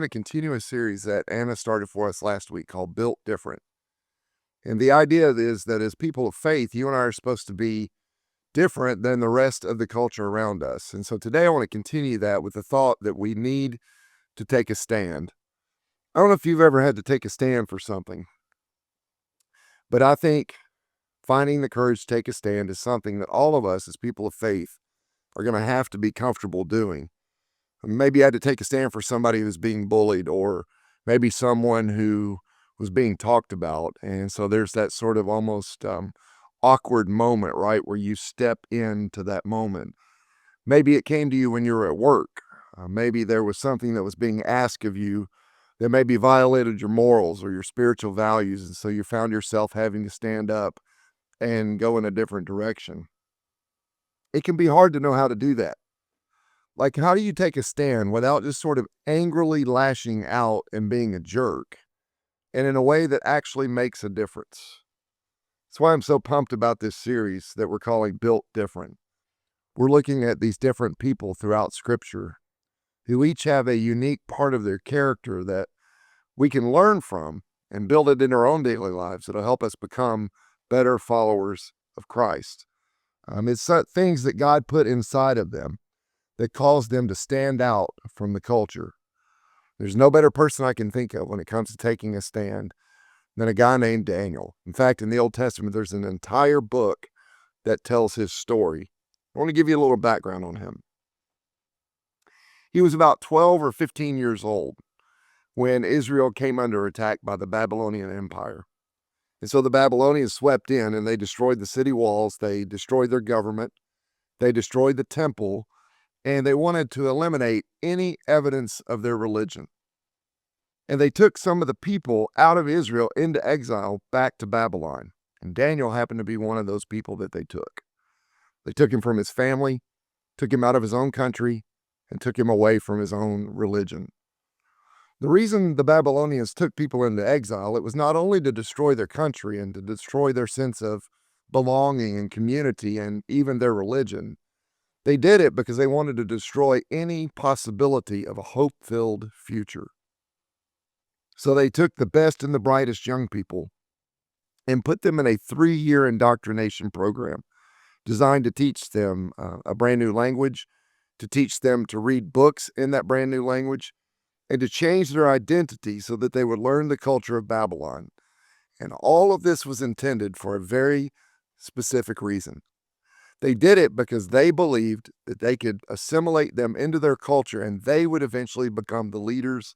to continue a series that Anna started for us last week called Built Different. And the idea is that as people of faith, you and I are supposed to be different than the rest of the culture around us. And so today I want to continue that with the thought that we need to take a stand. I don't know if you've ever had to take a stand for something, but I think finding the courage to take a stand is something that all of us as people of faith are going to have to be comfortable doing. Maybe you had to take a stand for somebody who's being bullied, or maybe someone who was being talked about. And so there's that sort of almost awkward moment, right, where you step into that moment. Maybe it came to you when you were at work. Maybe there was something that was being asked of you that maybe violated your morals or your spiritual values. And so you found yourself having to stand up and go in a different direction. It can be hard to know how to do that. Like, how do you take a stand without just sort of angrily lashing out and being a jerk, and in a way that actually makes a difference? That's why I'm so pumped about this series that we're calling Built Different. We're looking at these different people throughout Scripture who each have a unique part of their character that we can learn from and build it in our own daily lives that'll help us become better followers of Christ. It's things that God put inside of them that caused them to stand out from the culture. There's no better person I can think of when it comes to taking a stand than a guy named Daniel. In fact, in the Old Testament, there's an entire book that tells his story. I want to give you a little background on him. He was about 12 or 15 years old when Israel came under attack by the Babylonian Empire. And so the Babylonians swept in and they destroyed the city walls, they destroyed their government, they destroyed the temple, and they wanted to eliminate any evidence of their religion. And they took some of the people out of Israel into exile back to Babylon. And Daniel happened to be one of those people that they took. They took him from his family, took him out of his own country, and took him away from his own religion. The reason the Babylonians took people into exile, it was not only to destroy their country and to destroy their sense of belonging and community and even their religion. They did it because they wanted to destroy any possibility of a hope-filled future. So they took the best and the brightest young people and put them in a 3-year indoctrination program designed to teach them a brand new language, to teach them to read books in that brand new language, and to change their identity so that they would learn the culture of Babylon. And all of this was intended for a very specific reason. They did it because they believed that they could assimilate them into their culture and they would eventually become the leaders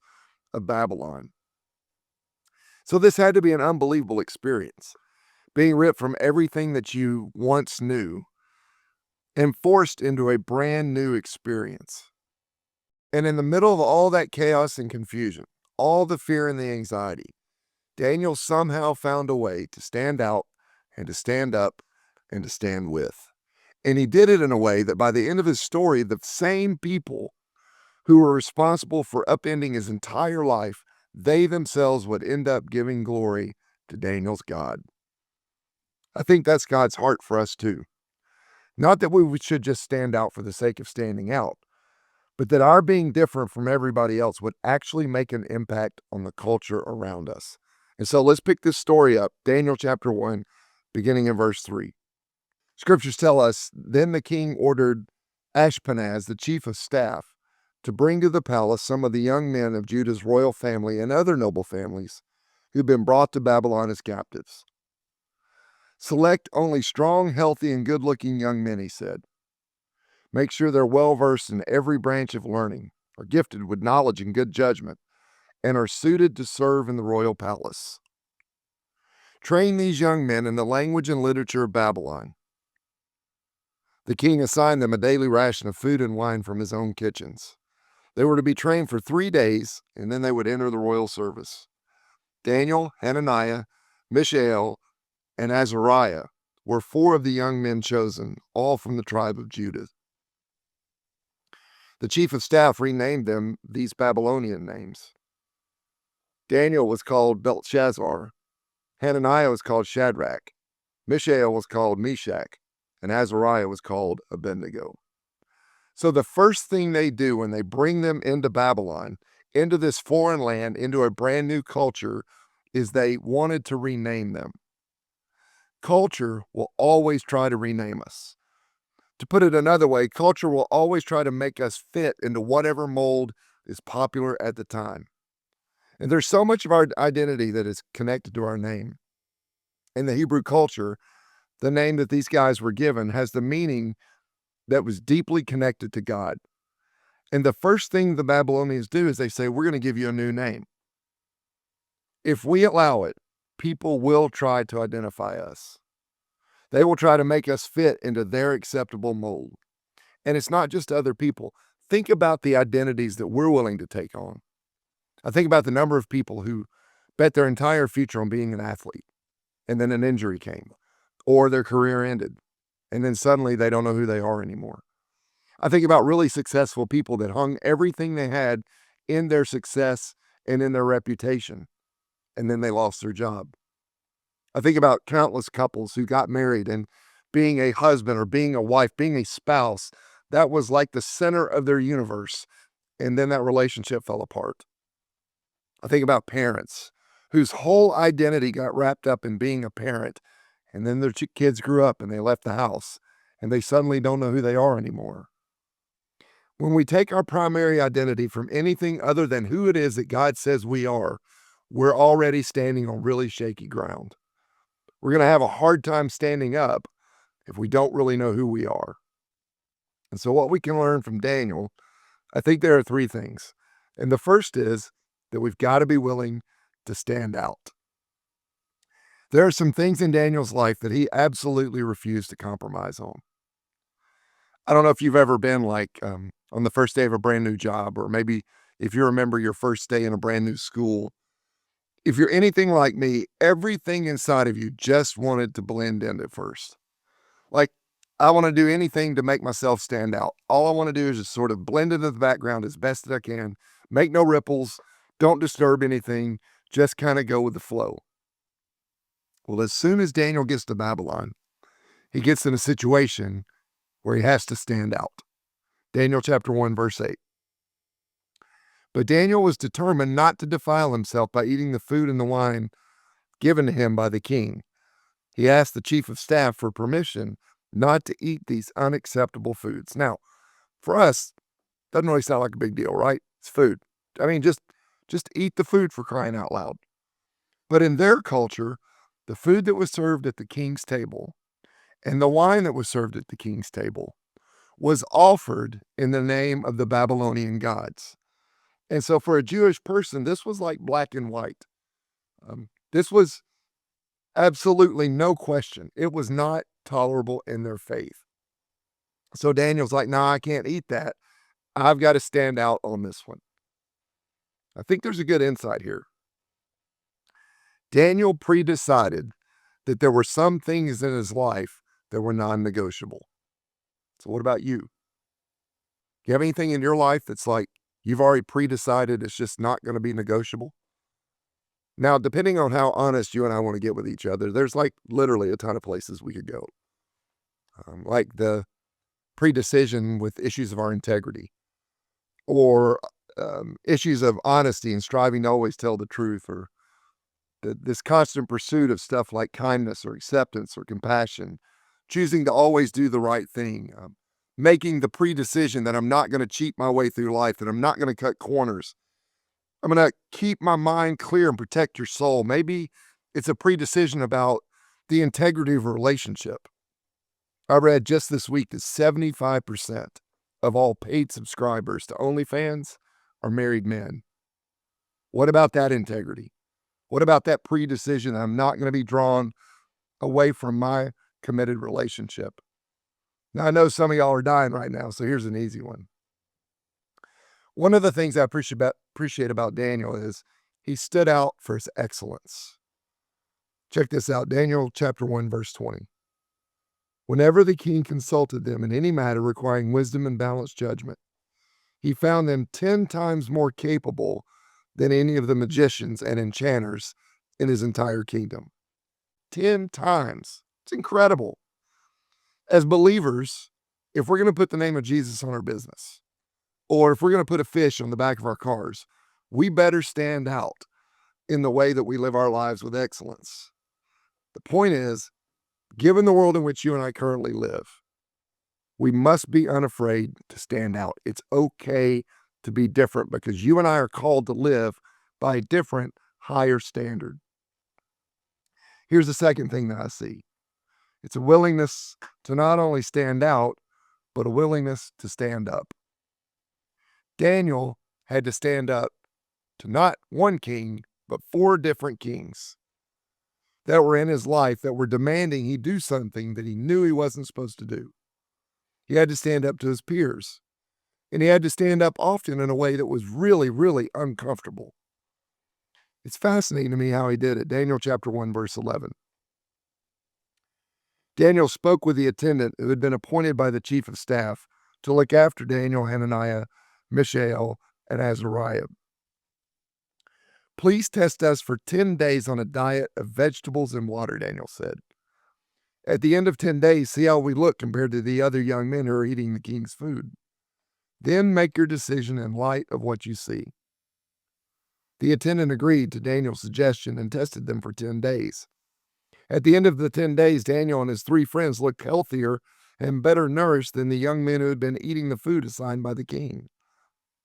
of Babylon. So this had to be an unbelievable experience, being ripped from everything that you once knew and forced into a brand new experience. And in the middle of all that chaos and confusion, all the fear and the anxiety, Daniel somehow found a way to stand out and to stand up and to stand with. And he did it in a way that by the end of his story, the same people who were responsible for upending his entire life, they themselves would end up giving glory to Daniel's God. I think that's God's heart for us too. Not that we should just stand out for the sake of standing out, but that our being different from everybody else would actually make an impact on the culture around us. And so let's pick this story up, Daniel chapter 1, beginning in verse 3. Scriptures tell us, then the king ordered Ashpenaz, the chief of staff, to bring to the palace some of the young men of Judah's royal family and other noble families who'd been brought to Babylon as captives. Select only strong, healthy, and good-looking young men, he said. Make sure they're well-versed in every branch of learning, are gifted with knowledge and good judgment, and are suited to serve in the royal palace. Train these young men in the language and literature of Babylon. The king assigned them a daily ration of food and wine from his own kitchens. They were to be trained for 3 days, and then they would enter the royal service. Daniel, Hananiah, Mishael, and Azariah were 4 of the young men chosen, all from the tribe of Judah. The chief of staff renamed them these Babylonian names. Daniel was called Belshazzar, Hananiah was called Shadrach, Mishael was called Meshach, and Azariah was called Abednego. So the first thing they do when they bring them into Babylon into this foreign land, into a brand new culture, is they wanted to rename them. Culture will always try to rename us. To put it another way, culture will always try to make us fit into whatever mold is popular at the time. And there's so much of our identity that is connected to our name. In the Hebrew culture, the name that these guys were given has the meaning that was deeply connected to God. And the first thing the Babylonians do is they say, we're going to give you a new name. If we allow it, people will try to identify us. They will try to make us fit into their acceptable mold. And it's not just other people. Think about the identities that we're willing to take on. I think about the number of people who bet their entire future on being an athlete, and then an injury came, or their career ended, and then suddenly they don't know who they are anymore. I think about really successful people that hung everything they had in their success and in their reputation, and then they lost their job. I think about countless couples who got married, and being a husband or being a wife, being a spouse, that was like the center of their universe, and then that relationship fell apart. I think about parents whose whole identity got wrapped up in being a parent, and then their kids grew up and they left the house, and they suddenly don't know who they are anymore. When we take our primary identity from anything other than who it is that God says we are, we're already standing on really shaky ground. We're going to have a hard time standing up if we don't really know who we are. And so what we can learn from Daniel, I think there are three things. And the first is that we've got to be willing to stand out. There are some things in Daniel's life that he absolutely refused to compromise on. I don't know if you've ever been like on the first day of a brand new job, or maybe if you remember your first day in a brand new school. If you're anything like me, everything inside of you just wanted to blend in at first. Like, I want to do anything to make myself stand out. All I want to do is just sort of blend into the background as best as I can, make no ripples, don't disturb anything, just kind of go with the flow. Well, as soon as Daniel gets to Babylon, he gets in a situation where he has to stand out. Daniel chapter 1, verse 8. But Daniel was determined not to defile himself by eating the food and the wine given to him by the king. He asked the chief of staff for permission not to eat these unacceptable foods. Now, for us, doesn't really sound like a big deal, right? It's food. I mean, just eat the food, for crying out loud. But in their culture, the food that was served at the king's table and the wine that was served at the king's table was offered in the name of the Babylonian gods. And so for a Jewish person, this was like black and white. This was absolutely no question. It was not tolerable in their faith. So Daniel's like, no, I can't eat that. I've got to stand out on this one. I think there's a good insight here. Daniel pre-decided that there were some things in his life that were non-negotiable. So what about you? Do you have anything in your life that's like you've already pre-decided it's just not going to be negotiable? Now, depending on how honest you and I want to get with each other, there's like literally a ton of places we could go. Like the pre-decision with issues of our integrity, or issues of honesty and striving to always tell the truth, or this constant pursuit of stuff like kindness or acceptance or compassion, choosing to always do the right thing, making the pre-decision that I'm not going to cheat my way through life, that I'm not going to cut corners. I'm going to keep my mind clear and protect your soul. Maybe it's a pre-decision about the integrity of a relationship. I read just this week that 75% of all paid subscribers to OnlyFans are married men. What about that integrity? What about that pre-decision that I'm not going to be drawn away from my committed relationship? Now, I know some of y'all are dying right now, so here's an easy one. One of the things I appreciate about Daniel is he stood out for his excellence. Check this out, Daniel chapter 1, verse 20. Whenever the king consulted them in any matter requiring wisdom and balanced judgment, he found them 10 times more capable than any of the magicians and enchanters in his entire kingdom. 10 times. It's incredible. As believers, if we're going to put the name of Jesus on our business, or if we're going to put a fish on the back of our cars, we better stand out in the way that we live our lives with excellence. The point is, given the world in which you and I currently live, we must be unafraid to stand out. It's okay to be different because you and I are called to live by a different, higher standard. Here's the second thing that I see. It's a willingness to not only stand out, but a willingness to stand up. Daniel had to stand up to not one king, but 4 different kings that were in his life that were demanding he do something that he knew he wasn't supposed to do. He had to stand up to his peers, and he had to stand up often in a way that was really, really uncomfortable. It's fascinating to me how he did it. Daniel chapter 1, verse 11. Daniel spoke with the attendant who had been appointed by the chief of staff to look after Daniel, Hananiah, Mishael, and Azariah. Please test us for 10 days on a diet of vegetables and water, Daniel said. At the end of 10 days, see how we look compared to the other young men who are eating the king's food. Then make your decision in light of what you see. The attendant agreed to Daniel's suggestion and tested them for 10 days. At the end of the 10 days, Daniel and his 3 friends looked healthier and better nourished than the young men who had been eating the food assigned by the king.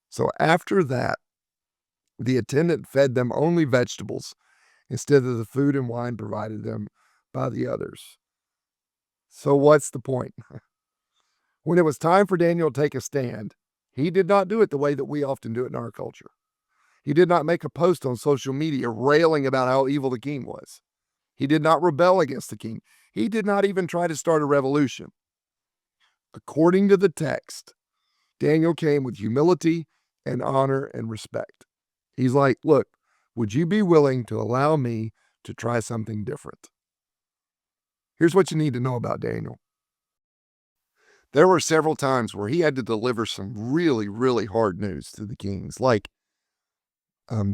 So after that, the attendant fed them only vegetables instead of the food and wine provided them by the others. So what's the point? When it was time for Daniel to take a stand, he did not do it the way that we often do it in our culture. He did not make a post on social media railing about how evil the king was. He did not rebel against the king. He did not even try to start a revolution. According to the text, Daniel came with humility and honor and respect. He's like, look, would you be willing to allow me to try something different? Here's what you need to know about Daniel. There were several times where he had to deliver some really, really hard news to the kings, like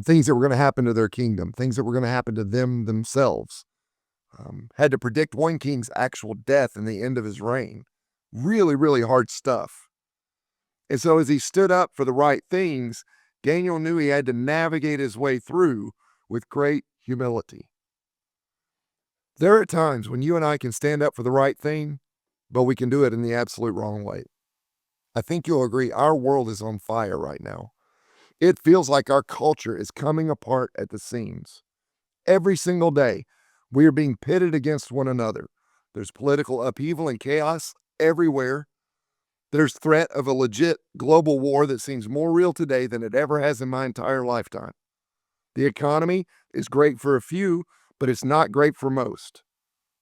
things that were going to happen to their kingdom, things that were going to happen to them themselves. Had to predict one king's actual death and the end of his reign. Really, really hard stuff. And so as he stood up for the right things, Daniel knew he had to navigate his way through with great humility. There are times when you and I can stand up for the right thing, but we can do it in the absolute wrong way. I think you'll agree our world is on fire right now. It feels like our culture is coming apart at the seams. Every single day, we are being pitted against one another. There's political upheaval and chaos everywhere. There's threat of a legit global war that seems more real today than it ever has in my entire lifetime. The economy is great for a few, but it's not great for most.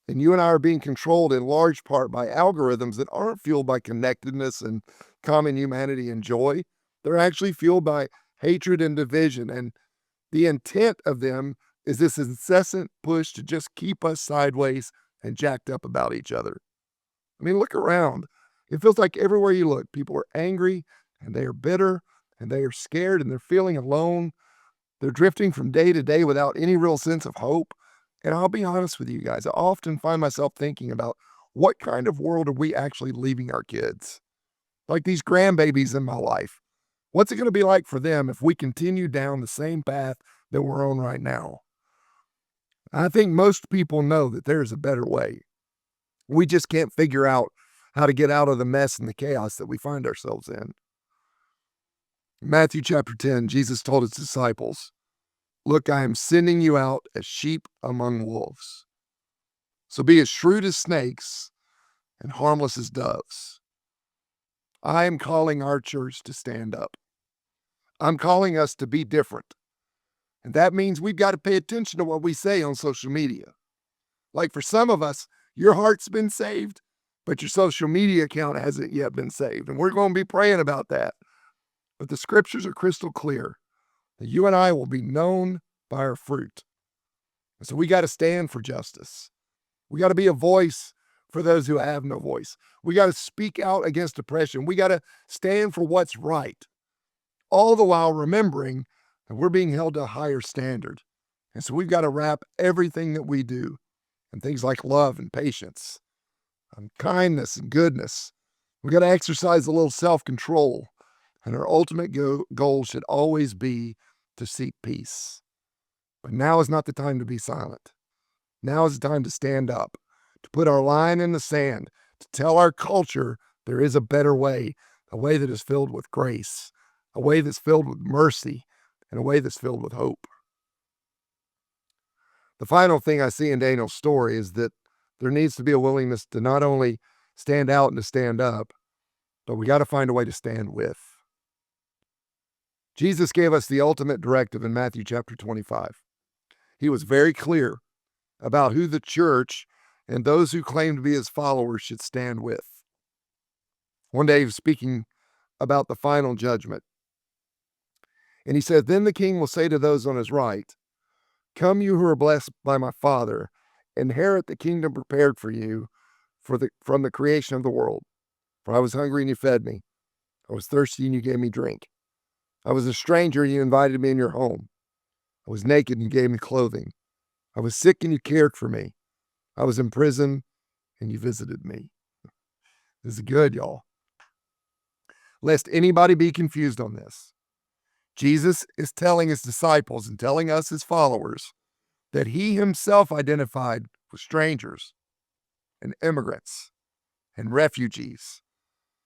And you and I are being controlled in large part by algorithms that aren't fueled by connectedness and common humanity and joy. They're actually fueled by hatred and division. And the intent of them is this incessant push to just keep us sideways and jacked up about each other. I mean, look around. It feels like everywhere you look, people are angry and they are bitter and they are scared and they're feeling alone. They're drifting from day to day without any real sense of hope. And I'll be honest with you guys, I often find myself thinking about what kind of world are we actually leaving our kids? Like these grandbabies in my life. What's it going to be like for them if we continue down the same path that we're on right now? I think most people know that there's a better way. We just can't figure out how to get out of the mess and the chaos that we find ourselves in. Matthew chapter 10, Jesus told his disciples, "Look, I am sending you out as sheep among wolves. So be as shrewd as snakes and harmless as doves." I am calling our church to stand up. I'm calling us to be different. And that means we've got to pay attention to what we say on social media. Like for some of us, your heart's been saved, but your social media account hasn't yet been saved. And we're going to be praying about that. But the scriptures are crystal clear that you and I will be known by our fruit. And so we got to stand for justice. We got to be a voice for those who have no voice. We got to speak out against oppression. We got to stand for what's right, all the while remembering that we're being held to a higher standard. And so we've got to wrap everything that we do in things like love and patience, and kindness and goodness. We got to exercise a little self-control. And our ultimate goal should always be to seek peace. But now is not the time to be silent. Now is the time to stand up, to put our line in the sand, to tell our culture there is a better way, a way that is filled with grace, a way that's filled with mercy, and a way that's filled with hope. The final thing I see in Daniel's story is that there needs to be a willingness to not only stand out and to stand up, but we got to find a way to stand with. Jesus gave us the ultimate directive in Matthew chapter 25. He was very clear about who the church and those who claim to be his followers should stand with. One day he was speaking about the final judgment. And he said, "Then the king will say to those on his right, 'Come, you who are blessed by my Father, inherit the kingdom prepared for you from the creation of the world. For I was hungry and you fed me. I was thirsty and you gave me drink. I was a stranger and you invited me in your home. I was naked and you gave me clothing. I was sick and you cared for me. I was in prison and you visited me.'" This is good, y'all. Lest anybody be confused on this, Jesus is telling his disciples and telling us, his followers, that he himself identified with strangers and immigrants and refugees.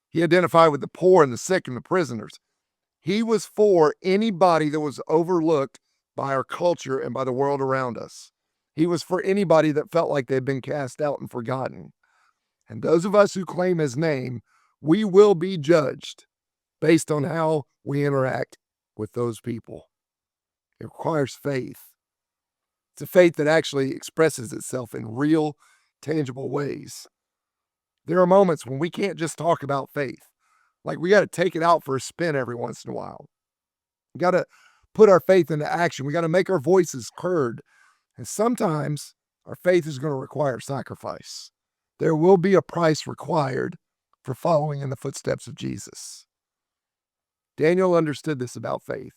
He identified with the poor and the sick and the prisoners. He was for anybody that was overlooked by our culture and by the world around us. He was for anybody that felt like they'd been cast out and forgotten. And those of us who claim his name, we will be judged based on how we interact with those people. It requires faith. It's a faith that actually expresses itself in real, tangible ways. There are moments when we can't just talk about faith. Like, we got to take it out for a spin every once in a while. We got to put our faith into action. We got to make our voices heard. And sometimes our faith is going to require sacrifice. There will be a price required for following in the footsteps of Jesus. Daniel understood this about faith.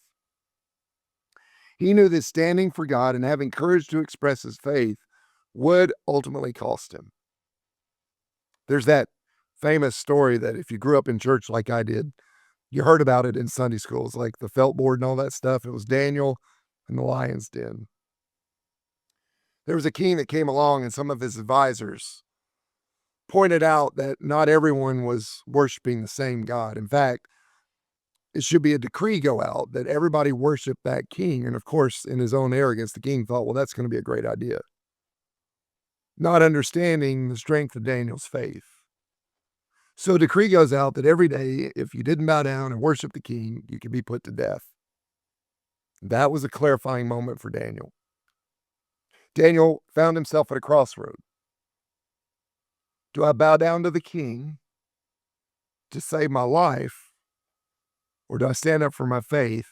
He knew that standing for God and having courage to express his faith would ultimately cost him. There's that famous story that if you grew up in church like I did, you heard about it in Sunday schools, like the felt board and all that stuff. It was Daniel and the lion's den. There was a king that came along, and some of his advisors pointed out that not everyone was worshiping the same God. In fact, it should be a decree go out that everybody worship that king. And of course, in his own arrogance, the king thought, well, that's going to be a great idea, not understanding the strength of Daniel's faith. So a decree goes out that every day, if you didn't bow down and worship the king, you could be put to death. That was a clarifying moment for Daniel. Daniel found himself at a crossroad. Do I bow down to the king to save my life, or do I stand up for my faith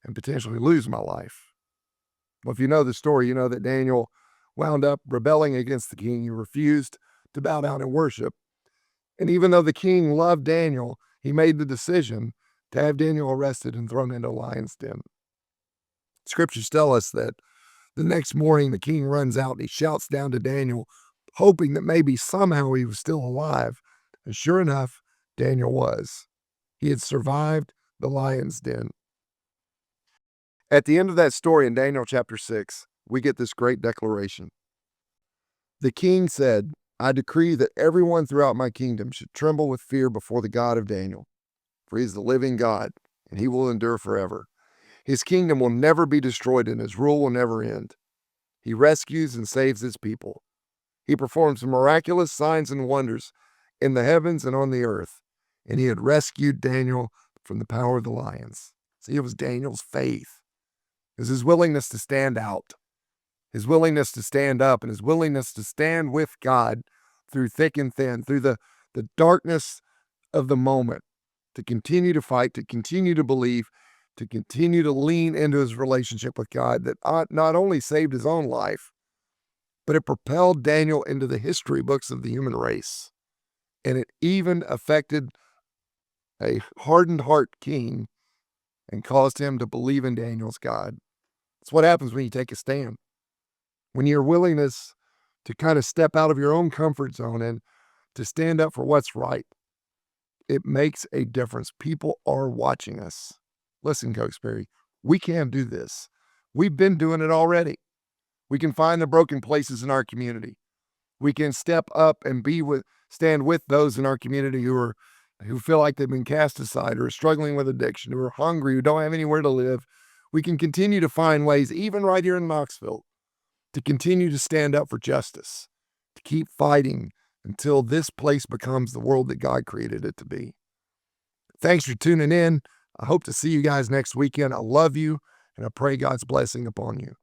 and potentially lose my life? Well, if you know the story, you know that Daniel wound up rebelling against the king. He refused to bow down and worship. And even though the king loved Daniel, he made the decision to have Daniel arrested and thrown into a lion's den. Scriptures tell us that the next morning the king runs out and he shouts down to Daniel, hoping that maybe somehow he was still alive. And sure enough, Daniel was. He had survived the lion's den. At the end of that story in Daniel chapter 6, we get this great declaration. The king said, "I decree that everyone throughout my kingdom should tremble with fear before the God of Daniel, for he is the living God, and he will endure forever. His kingdom will never be destroyed, and his rule will never end. He rescues and saves his people. He performs miraculous signs and wonders in the heavens and on the earth, and he had rescued Daniel from the power of the lions." See, it was Daniel's faith. It was his willingness to stand out, his willingness to stand up, and his willingness to stand with God through thick and thin, through the darkness of the moment, to continue to fight, to continue to believe, to continue to lean into his relationship with God that not only saved his own life, but it propelled Daniel into the history books of the human race. And it even affected a hardened heart king and caused him to believe in Daniel's God. It's what happens when you take a stand. When your willingness to kind of step out of your own comfort zone and to stand up for what's right, it makes a difference. People are watching us. Listen, Cokesbury, We can do this. We've been doing it already. We can find the broken places in our community. We can step up and stand with those in our community who feel like they've been cast aside, or are struggling with addiction, who are hungry, who don't have anywhere to live. We can continue to find ways, even right here in Knoxville, to continue to stand up for justice, to keep fighting until this place becomes the world that God created it to be. Thanks for tuning in. I hope to see you guys next weekend. I love you, and I pray God's blessing upon you.